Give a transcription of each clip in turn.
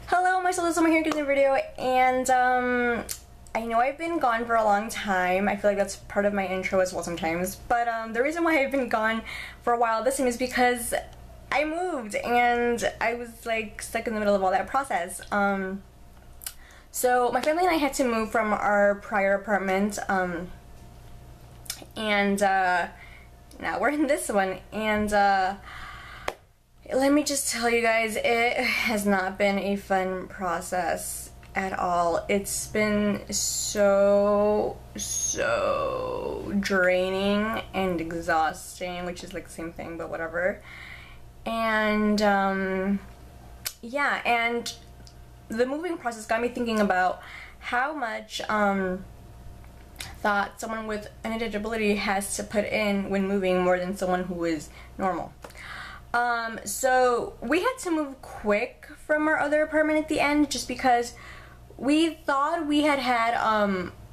Hello, my soul is Summer here doing the video, and I know I've been gone for a long time. I feel like that's part of my intro as well sometimes, but the reason why I've been gone for a while this time is because I moved and I was like stuck in the middle of all that process. So my family and I had to move from our prior apartment, and now we're in this one, and let me just tell you guys, it has not been a fun process at all. It's been so draining and exhausting, which is like the same thing, but whatever. And yeah, and the moving process got me thinking about how much thought someone with an disability has to put in when moving more than someone who is normal. So we had to move quick from our other apartment at the end just because we thought we had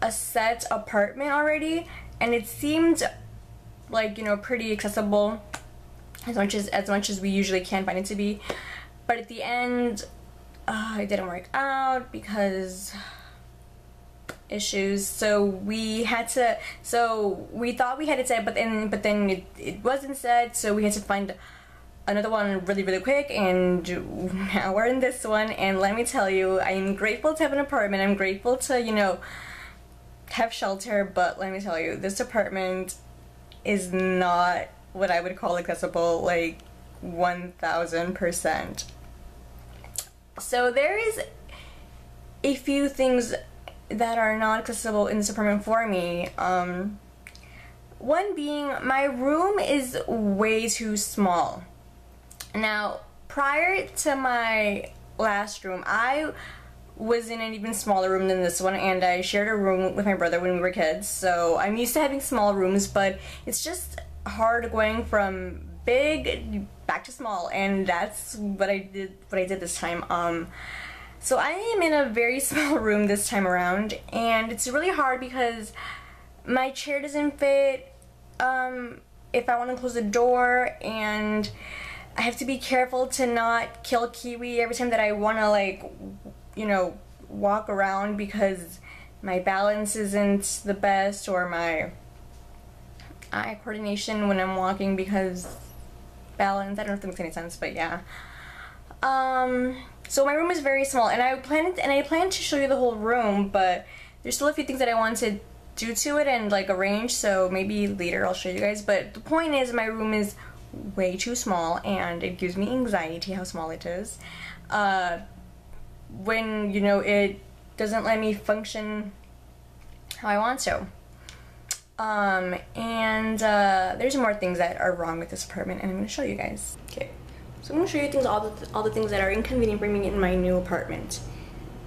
a set apartment already, and it seemed like, you know, pretty accessible as much as we usually can find it to be. But at the end, it didn't work out because issues. So we thought we had it set, but then it wasn't set, so we had to find another one really quick, and now we're in this one. And let me tell you, I'm grateful to have an apartment. I'm grateful to, you know, have shelter, but let me tell you, this apartment is not what I would call accessible, like 1000%. So there is a few things that are not accessible in this apartment for me. One being, my room is way too small. Now, prior to my last room, I was in an even smaller room than this one, and I shared a room with my brother when we were kids, so I'm used to having small rooms, but it's just hard going from big back to small, and that's what I did this time. So I am in a very small room this time around, and it's really hard because my chair doesn't fit if I want to close the door, and I have to be careful to not kill Kiwi every time that I want to, like, you know, walk around, because my balance isn't the best, or my eye coordination when I'm walking, because balance, I don't know if that makes any sense, but yeah. So my room is very small, and I planned to show you the whole room, but there's still a few things that I want to do to it and like arrange, so maybe later I'll show you guys. But the point is, my room is way too small, and it gives me anxiety how small it is. When, you know, it doesn't let me function how I want to. There's more things that are wrong with this apartment, and I'm going to show you guys. Okay, so I'm going to show you all the things that are inconvenient for me in my new apartment.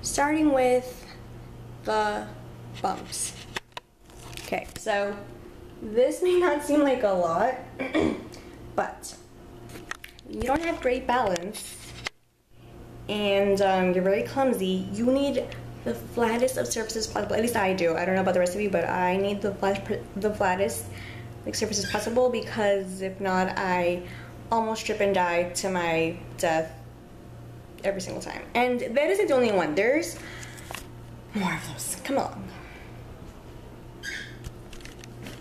Starting with the bumps. Okay, so this may not seem like a lot, but you don't have great balance, and you're very clumsy. You need the flattest of surfaces possible. At least I do. I don't know about the rest of you, but I need the flattest like surfaces possible, because if not, I almost trip and die to my death every single time. And that isn't the only one. There's more of those. Come along.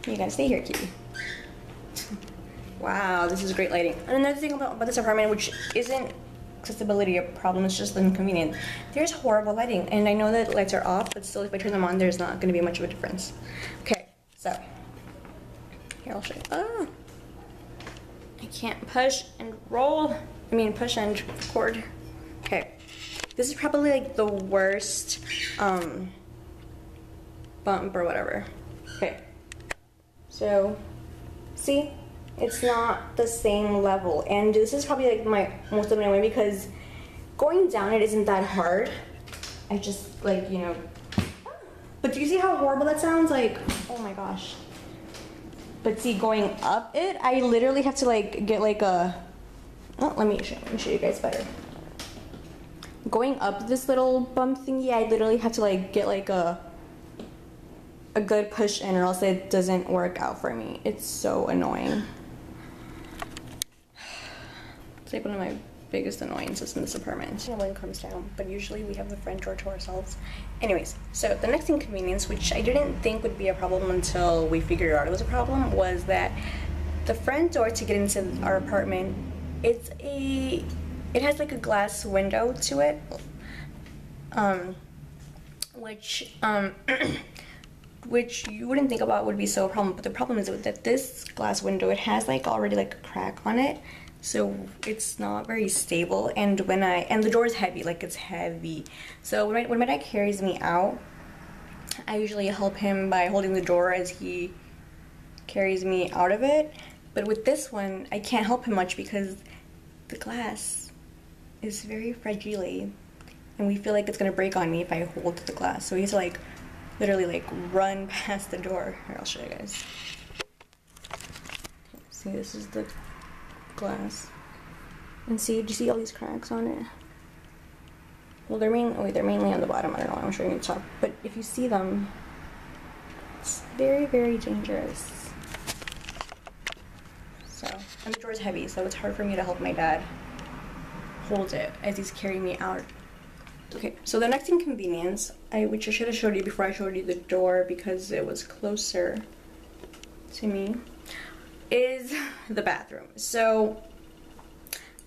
You gotta stay here, Kitty. Wow, this is great lighting. And another thing about this apartment, which isn't accessibility a problem, it's just inconvenient. There's horrible lighting, and I know that the lights are off, but still, if I turn them on, there's not going to be much of a difference. Okay, so here, I'll show you. Oh, I can't push and roll. I mean, push and record. Okay, this is probably like the worst bump or whatever. Okay, so see, it's not the same level, and this is probably like my most annoying, because going down it isn't that hard. I just, like, you know, but do you see how horrible that sounds? Like, oh my gosh. But see, going up it, I literally have to like get like a, oh, let me show you guys better. Going up this little bump thingy, I literally have to like get like a good push in, or else it doesn't work out for me. It's so annoying. It's like one of my biggest annoyances in this apartment when it comes down, but usually we have the front door to ourselves. Anyways, so the next inconvenience, which I didn't think would be a problem until we figured out it was a problem, was that the front door to get into our apartment, it has like a glass window to it, which you wouldn't think about would be so a problem, but the problem is that this glass window, it has like already like a crack on it, so it's not very stable. And the door is heavy, like it's heavy. So when my dad carries me out, I usually help him by holding the door as he carries me out of it. But with this one, I can't help him much because the glass is very fragile, and we feel like it's gonna break on me if I hold the glass. So he has to like literally like run past the door. Here, I'll show you guys. See, this is the glass. And see, do you see all these cracks on it? Well, they're mainly on the bottom. I don't know, I'm showing you the top. But if you see them, it's very, very dangerous. So, and the door is heavy, so it's hard for me to help my dad hold it as he's carrying me out. Okay, so the next inconvenience, which I should have showed you before I showed you the door because it was closer to me, is the bathroom. So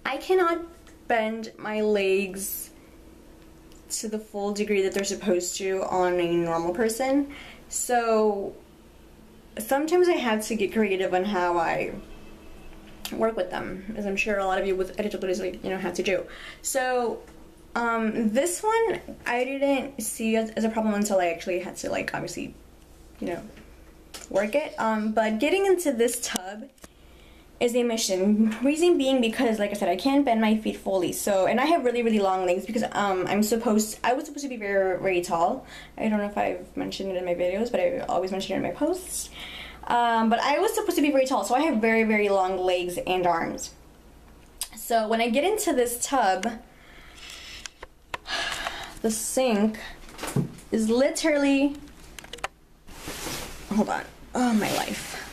I cannot bend my legs to the full degree that they're supposed to on a normal person. So sometimes I have to get creative on how I work with them, as I'm sure a lot of you with editabilities, have to do. So this one I didn't see as a problem until I actually had to like obviously work it, but getting into this tub is a mission. Reason being because, like I said, I can't bend my feet fully. So, and I have really, really long legs because I was supposed to be very, very tall. I don't know if I've mentioned it in my videos, but I always mention it in my posts. But I was supposed to be very tall, so I have very, very long legs and arms. So when I get into this tub, the sink is literally, hold on, oh my life.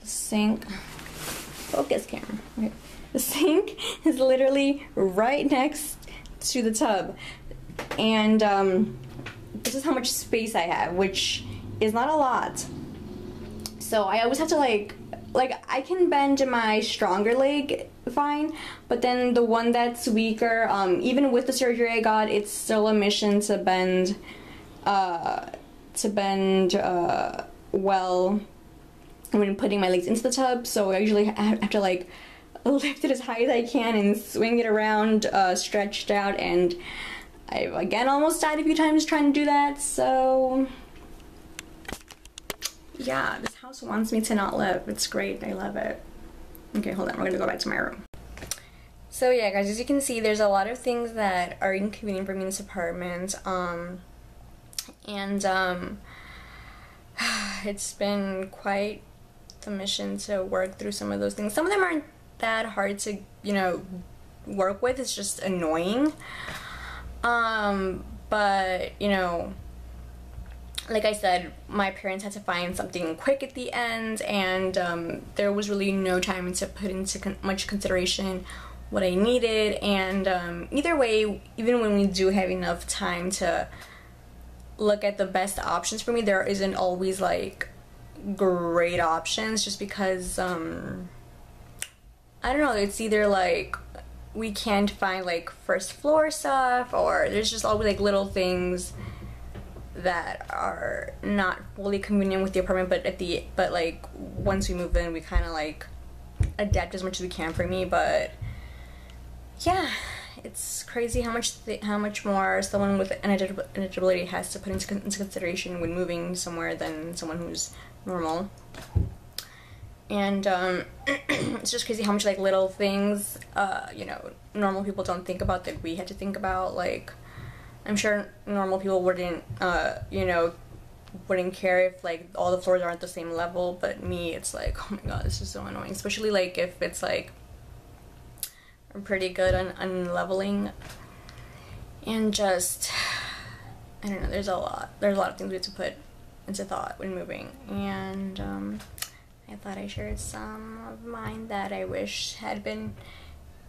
The sink, focus camera, okay. The sink is literally right next to the tub. And this is how much space I have, which is not a lot. So I always have to like I can bend my stronger leg fine, but then the one that's weaker, even with the surgery I got, it's still a mission to bend well when putting my legs into the tub. So I usually have to like lift it as high as I can and swing it around stretched out, and I've again almost died a few times trying to do that. So yeah, this house wants me to not live. It's great, I love it. Okay, hold on, we're gonna go back to my room. So yeah, guys, as you can see, there's a lot of things that are inconvenient for me in this apartment. It's been quite the mission to work through some of those things. Some of them aren't that hard to, work with. It's just annoying. But, like I said, my parents had to find something quick at the end, and there was really no time to put into much consideration what I needed. And either way, even when we do have enough time to look at the best options for me, there isn't always like great options, just because I don't know, it's either like we can't find like first floor stuff, or there's just always like little things that are not fully convenient with the apartment, but like once we move in, we kind of like adapt as much as we can for me. But yeah, it's crazy how much more someone with an disability has to put into consideration when moving somewhere than someone who's normal. And it's just crazy how much like little things normal people don't think about that we had to think about. Like, I'm sure normal people wouldn't wouldn't care if like all the floors aren't the same level, but me, it's like, oh my god, this is so annoying, especially like if it's like I'm pretty good on leveling. And just, I don't know, there's a lot of things we have to put into thought when moving. And I thought I shared some of mine that I wish had been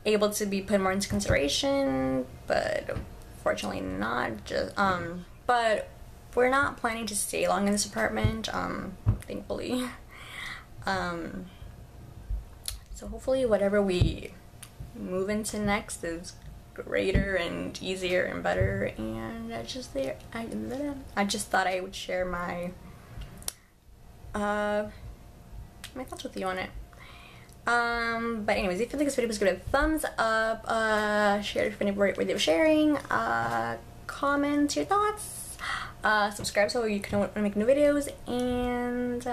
able to be put more into consideration, but fortunately not. Just but we're not planning to stay long in this apartment, thankfully. So hopefully whatever we move into next is greater and easier and better, and I just thought I would share my my thoughts with you on it. But anyways, if you think this video was good, a thumbs up, share if anybody worthy of sharing, comment your thoughts, subscribe so you can make new videos, and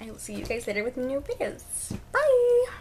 I will see you guys later with new videos. Bye!